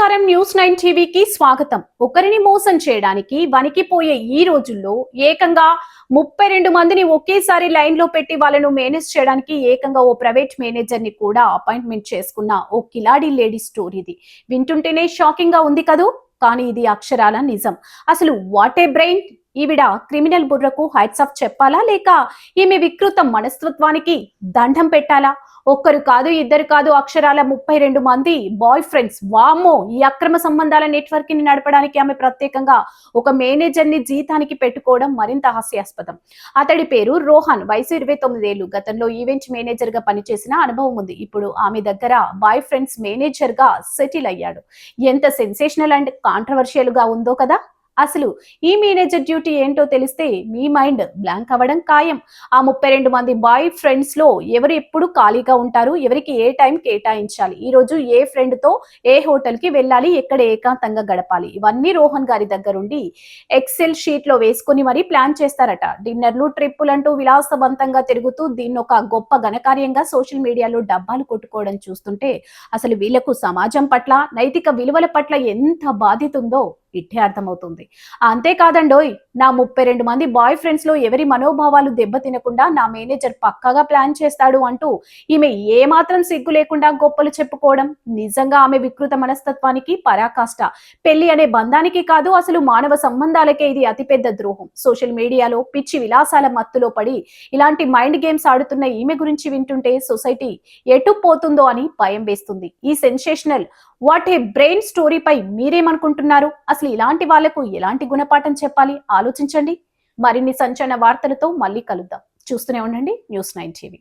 నమస్కారం న్యూస్ 9 టీవీకి స్వాగతం. ఒకరిని మోసం చేయడానికి వణికిపోయే ఈ రోజుల్లో ఏకంగా 32 మందిని ఒకేసారి లైన్ లో పెట్టి వాళ్ళను మేనేజ్ చేయడానికి ఏకంగా ఓ ప్రైవేట్ మేనేజర్ ని కూడా అపాయింట్మెంట్ చేసుకున్న ఓ కిలాడి లేడీ స్టోరీ ఇది. వింటుంటేనే షాకింగ్ గా ఉంది కదూ, కానీ ఇది అక్షరాల నిజం. అసలు వాట్ ఏ బ్రెయిన్! ఈవిడ క్రిమినల్ బుర్రకు హైట్స్ ఆఫ్ చెప్పాలా, లేక ఈమె వికృత మనస్తత్వానికి దండం పెట్టాలా? ఒక్కరు కాదు, ఇద్దరు కాదు, అక్షరాల 32 మంది బాయ్ ఫ్రెండ్స్. వామ్మో! ఈ అక్రమ సంబంధాల నెట్వర్క్ ని నడపడానికి ఆమె ప్రత్యేకంగా ఒక మేనేజర్ ని జీతానికి పెట్టుకోవడం మరింత హాస్యాస్పదం. అతడి పేరు రోహన్, వయసు 29 ఏళ్లు. గతంలో ఈవెంట్ మేనేజర్ గా పనిచేసిన అనుభవం ఉంది. ఇప్పుడు ఆమె దగ్గర బాయ్ ఫ్రెండ్స్ మేనేజర్ గా సెటిల్ అయ్యాడు. ఎంత సెన్సేషనల్ అండ్ కాంట్రవర్షియల్ గా ఉందో కదా. అసలు ఈ మేనేజర్ డ్యూటీ ఏంటో తెలిస్తే మీ మైండ్ బ్లాంక్ అవ్వడం ఖాయం. ఆ 32 మంది బాయ్ ఫ్రెండ్స్ లో ఎవరు ఎప్పుడు ఖాళీగా ఉంటారు, ఎవరికి ఏ టైం కేటాయించాలి, ఈ రోజు ఏ ఫ్రెండ్ తో ఏ హోటల్ కి వెళ్ళాలి, ఎక్కడ ఏకాంతంగా గడపాలి, ఇవన్నీ రోహన్ గారి దగ్గరుండి ఎక్సెల్ షీట్ లో వేసుకుని మరీ ప్లాన్ చేస్తారట. డిన్నర్లు, ట్రిప్పులంటూ విలాసవంతంగా తిరుగుతూ దీన్ని ఒక గొప్ప ఘనకార్యంగా సోషల్ మీడియాలో డబ్బాలు కొట్టుకోవడం చూస్తుంటే అసలు వీళ్లకు సమాజం పట్ల, నైతిక విలువల పట్ల ఎంత బాధ్యత ఉందో ఇట్టే అర్థమవుతుంది. అంతేకాదండోయ్, నా 32 మంది బాయ్ ఫ్రెండ్స్ లో ఎవరి మనోభావాలు దెబ్బతినకుండా నా మేనేజర్ పక్కాగా ప్లాన్ చేస్తాడు అంటూ ఈమె ఏమాత్రం సిగ్గు లేకుండా గొప్పలు చెప్పుకోవడం నిజంగా ఆమె వికృత మనస్తత్వానికి పరాకాష్ట. పెళ్లి అనే బంధానికి కాదు, అసలు మానవ సంబంధాలకే ఇది అతిపెద్ద ద్రోహం. సోషల్ మీడియాలో పిచ్చి విలాసాల మత్తులో పడి ఇలాంటి మైండ్ గేమ్స్ ఆడుతున్న ఈమె గురించి వింటుంటే సొసైటీ ఎటు పోతుందో అని భయం వేస్తుంది. ఈ సెన్సేషనల్ వాట్ ఏ బ్రెయిన్ స్టోరీపై మీరేమనుకుంటున్నారు? అసలు ఇలాంటి వాళ్లకు ఎలాంటి గుణపాఠం చెప్పాలి ఆలోచించండి. మరిన్ని సంచలన వార్తలతో మళ్ళీ కలుద్దాం. చూస్తూనే ఉండండి న్యూస్ 9 టీవీ.